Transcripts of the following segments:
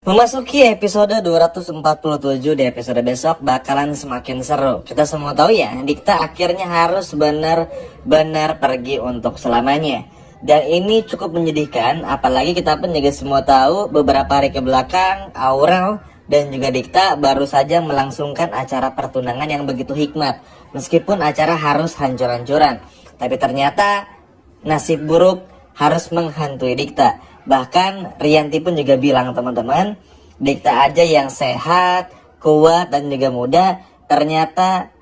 Memasuki episode 247, di episode besok bakalan semakin seru. Kita semua tahu ya, Dikta akhirnya harus benar-benar pergi untuk selamanya. Dan ini cukup menyedihkan, apalagi kita pun juga semua tahu beberapa hari ke belakang Aurel dan juga Dikta baru saja melangsungkan acara pertunangan yang begitu hikmat. Meskipun acara harus hancur-hancuran, tapi ternyata nasib buruk harus menghantui Dikta. Bahkan Rianti pun juga bilang, teman-teman, Dikta aja yang sehat, kuat dan juga muda, ternyata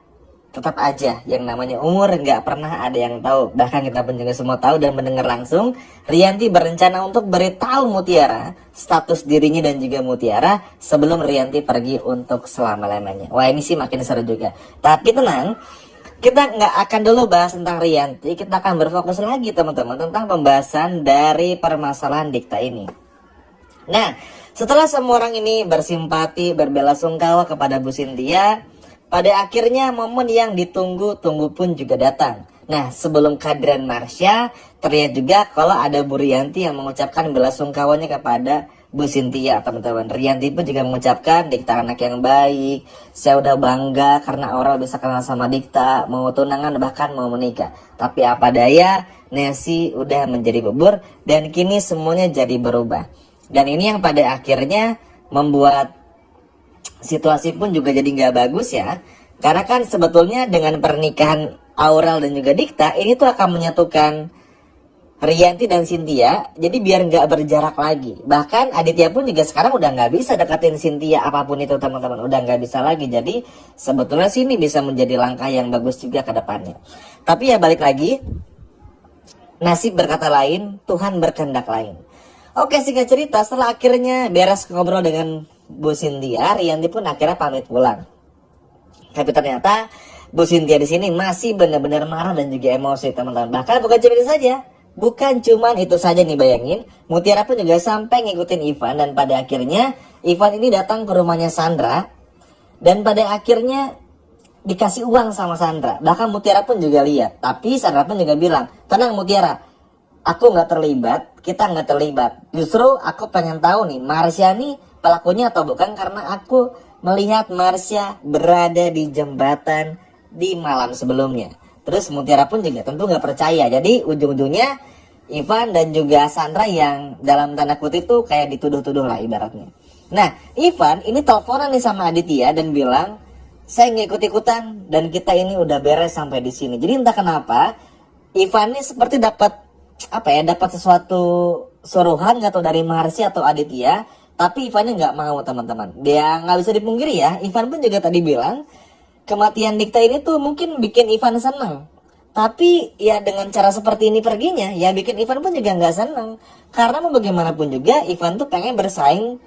tetap aja yang namanya umur nggak pernah ada yang tahu. Bahkan kita pun juga semua tahu dan mendengar langsung, Rianti berencana untuk beritahu Mutiara status dirinya dan juga Mutiara sebelum Rianti pergi untuk selama-lamanya. Wah, ini sih makin seru juga. Tapi tenang, kita nggak akan dulu bahas tentang Rianti, kita akan berfokus lagi teman-teman tentang pembahasan dari permasalahan Dikta ini. Nah, setelah semua orang ini bersimpati, berbelasungkawa kepada Bu Cynthia, pada akhirnya momen yang ditunggu-tunggu pun juga datang. Nah, sebelum kehadiran Marsha, terlihat juga kalau ada Bu Rianti yang mengucapkan belasungkawanya kepada Bu Cynthia, teman-teman. Rianti pun juga mengucapkan, Dikta anak yang baik, saya udah bangga karena Aurel bisa kenal sama Dikta, mau tunangan bahkan mau menikah. Tapi apa daya, Nesi udah menjadi bubur dan kini semuanya jadi berubah. Dan ini yang pada akhirnya membuat situasi pun juga jadi nggak bagus ya. Karena kan sebetulnya dengan pernikahan Aurel dan juga Dikta, ini tuh akan menyatukan Rianti dan Cynthia, jadi biar nggak berjarak lagi. Bahkan Aditya pun juga sekarang udah nggak bisa deketin Cynthia apapun itu teman-teman, udah nggak bisa lagi. Jadi sebetulnya sini bisa menjadi langkah yang bagus juga ke depannya. Tapi ya balik lagi, nasib berkata lain, Tuhan berkehendak lain. Oke, singkat cerita, setelah akhirnya beres ngobrol dengan Bu Cynthia, Rianti pun akhirnya pamit pulang. Tapi ternyata Bu Cynthia di sini masih benar-benar marah dan juga emosi teman-teman. Bahkan bukan cuma itu saja. Bukan cuman itu saja nih, bayangin, Mutiara pun juga sampai ngikutin Ivan dan pada akhirnya Ivan ini datang ke rumahnya Sandra dan pada akhirnya dikasih uang sama Sandra. Bahkan Mutiara pun juga lihat, tapi Sandra pun juga bilang, tenang Mutiara, aku nggak terlibat, kita nggak terlibat. Justru aku pengen tahu nih, Marsha nih pelakunya atau bukan, karena aku melihat Marsha berada di jembatan di malam sebelumnya. Terus Mutiara pun juga tentu nggak percaya. Jadi ujung-ujungnya Ivan dan juga Sandra yang dalam tanda kutip tuh kayak dituduh-tuduh lah ibaratnya. Nah, Ivan ini teleponan nih sama Aditya dan bilang, saya nggak ikut-ikutan dan kita ini udah beres sampai di sini. Jadi entah kenapa Ivan ini seperti dapat dapat sesuatu suruhan nggak tahu dari Marsha atau Aditya. Tapi Ivan ini nggak mau teman-teman. Dia nggak bisa dipungkiri ya. Ivan pun juga tadi bilang, kematian Dikta ini tuh mungkin bikin Ivan seneng. Tapi ya dengan cara seperti ini perginya, ya bikin Ivan pun juga nggak seneng. Karena mau bagaimanapun juga, Ivan tuh pengen bersaing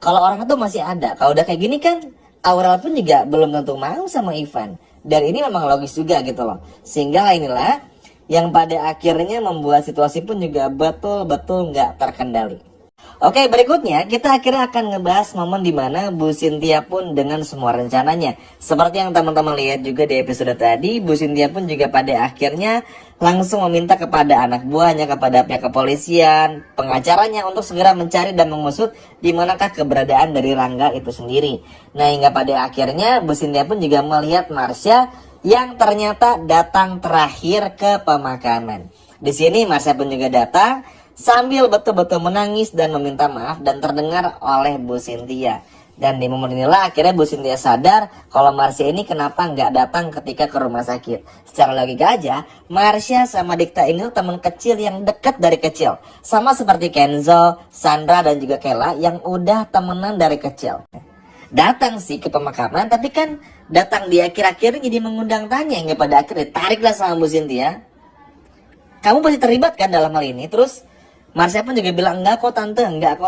kalau orang itu masih ada. Kalau udah kayak gini kan, Aurel pun juga belum tentu mau sama Ivan. Dan ini memang logis juga gitu loh. Sehingga inilah yang pada akhirnya membuat situasi pun juga betul-betul nggak terkendali. Oke, berikutnya kita akhirnya akan ngebahas momen dimana Bu Cynthia pun dengan semua rencananya. Seperti yang teman-teman lihat juga di episode tadi, Bu Cynthia pun juga pada akhirnya langsung meminta kepada anak buahnya, kepada pihak kepolisian, pengacaranya untuk segera mencari dan mengusut di manakah keberadaan dari Rangga itu sendiri. Nah, hingga pada akhirnya Bu Cynthia pun juga melihat Marsha yang ternyata datang terakhir ke pemakaman. Di sini Marsha pun juga datang sambil betul-betul menangis dan meminta maaf dan terdengar oleh Bu Cynthia. Dan di momen inilah akhirnya Bu Cynthia sadar kalau Marsha ini kenapa nggak datang ketika ke rumah sakit. Secara logika aja, Marsha sama Dikta ini teman kecil yang dekat dari kecil. Sama seperti Kenzo, Sandra dan juga Kela yang udah temenan dari kecil. Datang sih ke pemakaman, tapi kan datang di akhir-akhir jadi mengundang tanya hingga pada akhirnya tariklah sama Bu Cynthia. Kamu pasti terlibat kan dalam hal ini? Terus Marsha pun juga bilang, enggak kok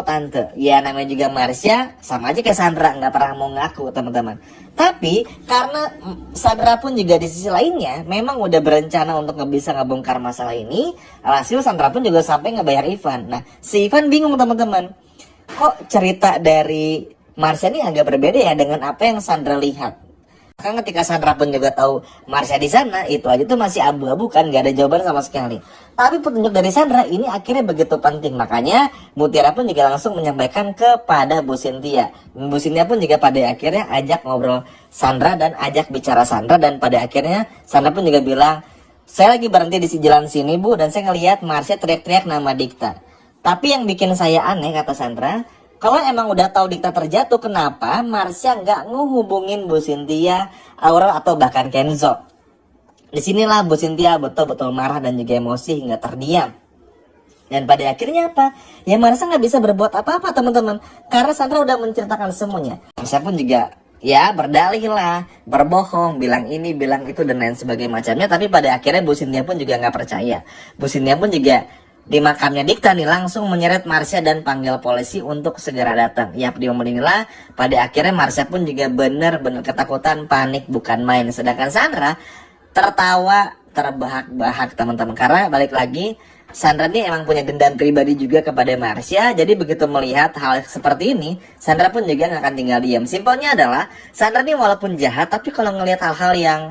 tante. Ya namanya juga Marsha, sama aja kayak Sandra, nggak pernah mau ngaku teman-teman. Tapi karena Sandra pun juga di sisi lainnya memang udah berencana untuk bisa ngebongkar masalah ini, alhasil Sandra pun juga sampai ngebayar Ivan. Nah, si Ivan bingung teman-teman, kok cerita dari Marsha ini agak berbeda ya dengan apa yang Sandra lihat. Kan ketika Sandra pun juga tahu Marsha di sana, itu aja tuh masih abu-abu kan, gak ada jawaban sama sekali. Tapi petunjuk dari Sandra ini akhirnya begitu penting, makanya Mutiara pun juga langsung menyampaikan kepada Bu Cynthia. Bu Cynthia pun juga pada akhirnya ajak ngobrol Sandra dan ajak bicara Sandra, dan pada akhirnya Sandra pun juga bilang, saya lagi berhenti di jalan sini Bu, dan saya ngelihat Marsha teriak-teriak nama Dikta. Tapi yang bikin saya aneh, kata Sandra, kalau emang udah tahu Dikta terjatuh, kenapa Marsha nggak ngehubungin Bu Cynthia, Aurel, atau bahkan Kenzo? Disinilah Bu Cynthia betul-betul marah dan juga emosi hingga terdiam. Dan pada akhirnya apa? Ya Marsha nggak bisa berbuat apa-apa teman-teman, karena Sandra udah menceritakan semuanya. Marsha pun juga ya berdalih lah, berbohong, bilang ini, bilang itu, dan lain sebagainya macamnya. Tapi pada akhirnya Bu Cynthia pun juga nggak percaya. Bu Cynthia pun juga di makamnya Dikta nih langsung menyeret Marsha dan panggil polisi untuk segera datang. Ya di momen inilah pada akhirnya Marsha pun juga benar-benar ketakutan, panik bukan main. Sedangkan Sandra tertawa terbahak-bahak teman-teman, karena balik lagi Sandra ini emang punya dendam pribadi juga kepada Marsha. Jadi begitu melihat hal seperti ini, Sandra pun juga gak akan tinggal diam. Simpelnya adalah Sandra ini walaupun jahat, tapi kalau ngelihat hal-hal yang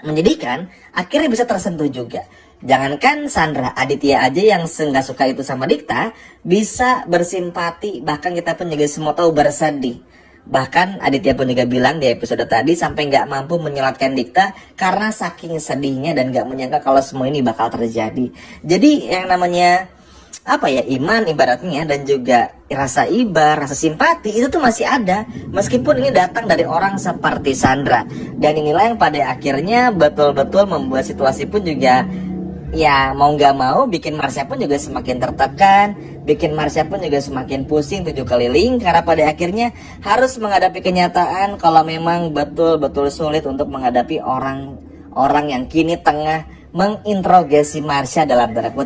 menyedihkan, akhirnya bisa tersentuh juga. Jangankan Sandra, Aditya aja yang nggak suka itu sama Dikta bisa bersimpati, bahkan kita pun juga semua tahu bersedih. Bahkan Aditya pun juga bilang di episode tadi sampai nggak mampu menyelatkan Dikta karena saking sedihnya dan nggak menyangka kalau semua ini bakal terjadi. Jadi yang namanya apa ya, iman ibaratnya, dan juga rasa iba, rasa simpati itu tuh masih ada meskipun ini datang dari orang seperti Sandra. Dan inilah yang pada akhirnya betul-betul membuat situasi pun juga ya mau nggak mau bikin Marsha pun juga semakin tertekan, bikin Marsha pun juga semakin pusing 7 keliling, karena pada akhirnya harus menghadapi kenyataan kalau memang betul-betul sulit untuk menghadapi orang-orang yang kini tengah menginterogasi Marsha dalam tanda kutip.